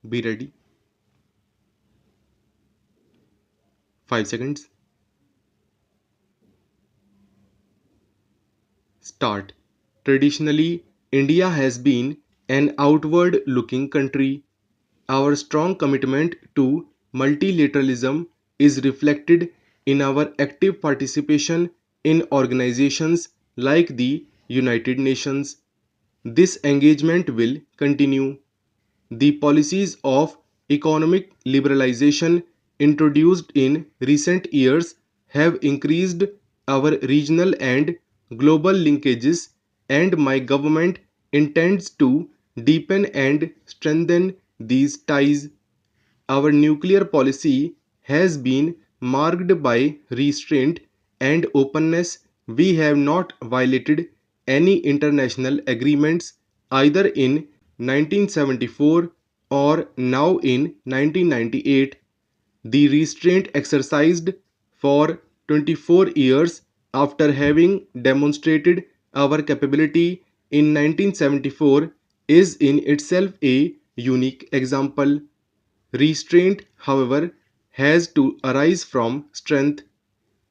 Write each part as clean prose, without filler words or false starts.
Be ready. 5 seconds. Start. Traditionally, India has been an outward looking country. Our strong commitment to multilateralism is reflected in our active participation in organizations like the United Nations. This engagement will continue. The policies of economic liberalization introduced in recent years have increased our regional and global linkages, and my government intends to deepen and strengthen these ties. Our nuclear policy has been marked by restraint and openness. We have not violated any international agreements either in 1974 or now in 1998. The restraint exercised for 24 years after having demonstrated our capability in 1974 is in itself a unique example. Restraint, however, has to arise from strength.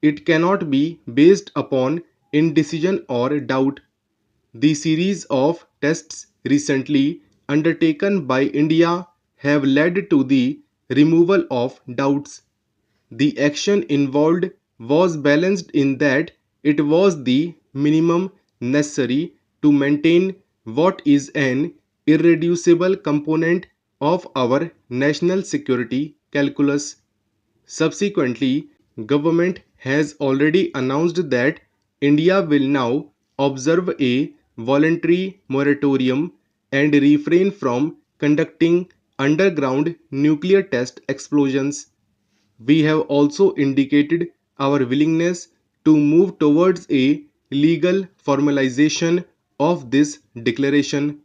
It cannot be based upon indecision or doubt. The series of tests recently undertaken by India have led to the removal of doubts. The action involved was balanced in that it was the minimum necessary to maintain what is an irreducible component of our national security calculus. Subsequently, government has already announced that India will now observe a voluntary moratorium and refrain from conducting underground nuclear test explosions. We have also indicated our willingness to move towards a legal formalization of this declaration.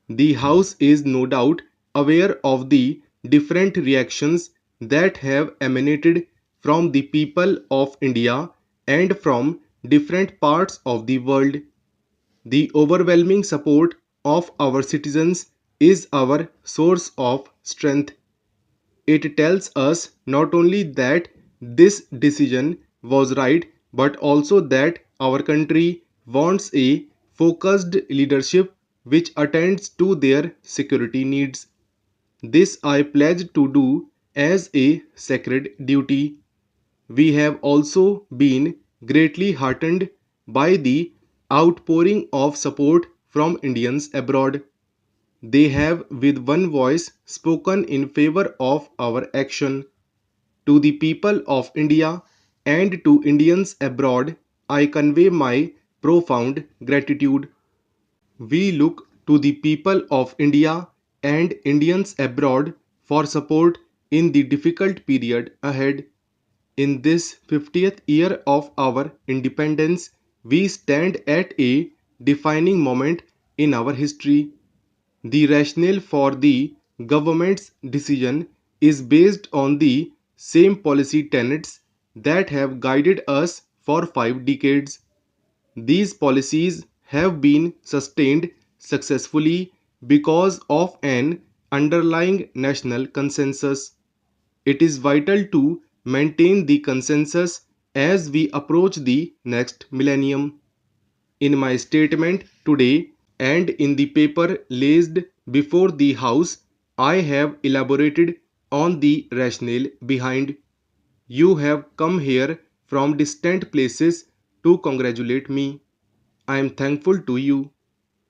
The House is no doubt aware of the different reactions that have emanated from the people of India and from different parts of the world. The overwhelming support of our citizens is our source of strength. It tells us not only that this decision was right, but also that our country wants a focused leadership which attends to their security needs. This I pledge to do as a sacred duty. We have also been greatly heartened by the outpouring of support from Indians abroad. They have with one voice spoken in favor of our action. To the people of India and to Indians abroad, I convey my profound gratitude. We look to the people of India and Indians abroad for support in the difficult period ahead. In this 50th year of our independence, we stand at a defining moment in our history. The rationale for the government's decision is based on the same policy tenets that have guided us for 5 decades. These policies have been sustained successfully because of an underlying national consensus. It is vital to maintain the consensus as we approach the next millennium. In my statement today and in the paper placed before the House, I have elaborated on the rationale behind. You have come here from distant places to congratulate me. I am thankful to you.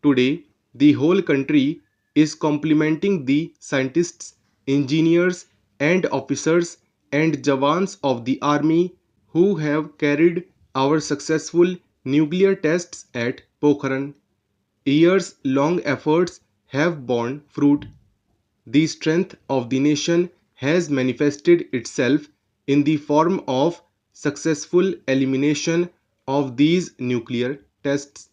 Today, the whole country is complimenting the scientists, engineers, and officers and jawans of the army who have carried our successful nuclear tests at Pokhran. Years long efforts have borne fruit. The strength of the nation has manifested itself in the form of successful elimination of these nuclear tests.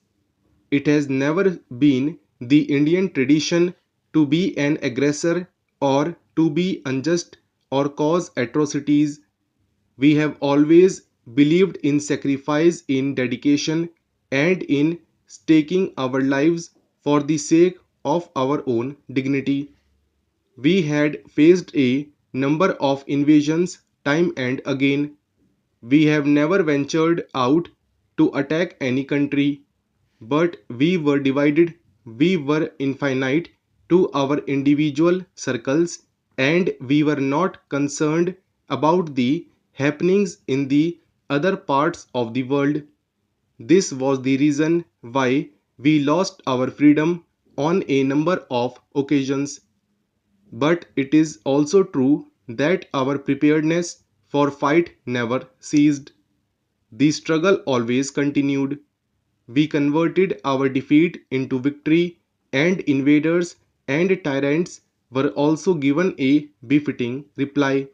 It has never been the Indian tradition to be an aggressor or to be unjust or cause atrocities. We have always believed in sacrifice, in dedication, and in staking our lives for the sake of our own dignity. We had faced a number of invasions time and again. We have never ventured out to attack any country, but we were divided, we were infinite to our individual circles, and we were not concerned about the happenings in the other parts of the world. This was the reason why we lost our freedom on a number of occasions. But it is also true that our preparedness for fight never ceased. The struggle always continued. We converted our defeat into victory, and invaders and tyrants were also given a befitting reply.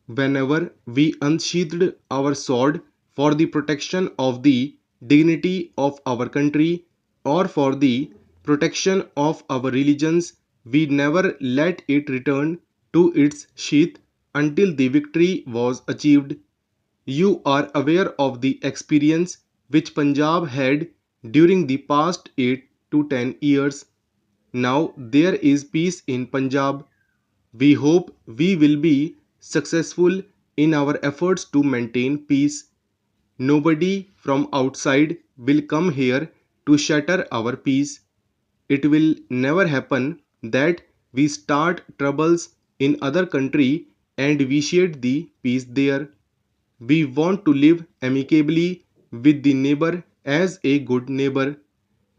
Whenever we unsheathed our sword for the protection of the dignity of our country or for the protection of our religions, we never let it return to its sheath until the victory was achieved. You are aware of the experience which Punjab had during the past 8 to 10 years. Now there is peace in Punjab. We hope we will be successful in our efforts to maintain peace. Nobody from outside will come here to shatter our peace. It will never happen that we start troubles in other country and vitiate the peace there. We want to live amicably with the neighbor as a good neighbor.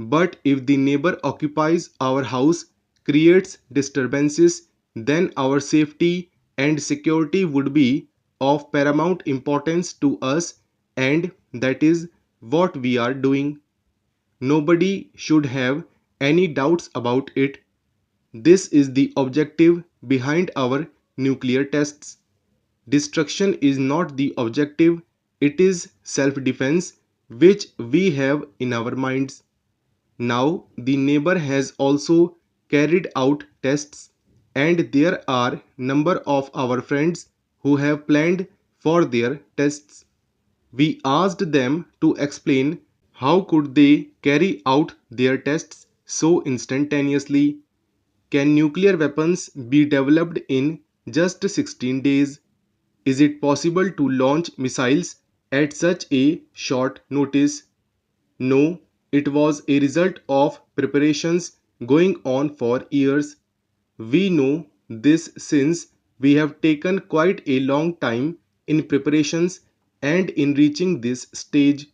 But if the neighbor occupies our house, creates disturbances, then our safety and security would be of paramount importance to us, and that is what we are doing. Nobody should have any doubts about it. This is the objective behind our nuclear tests. Destruction is not the objective, it is self defense which we have in our minds. Now, the neighbor has also carried out tests, and there are number of our friends who have planned for their tests. We asked them to explain how could they carry out their tests so instantaneously. Can nuclear weapons be developed in just 16 days? Is it possible to launch missiles at such a short notice? No, it was a result of preparations going on for years. We know this since we have taken quite a long time in preparations and in reaching this stage.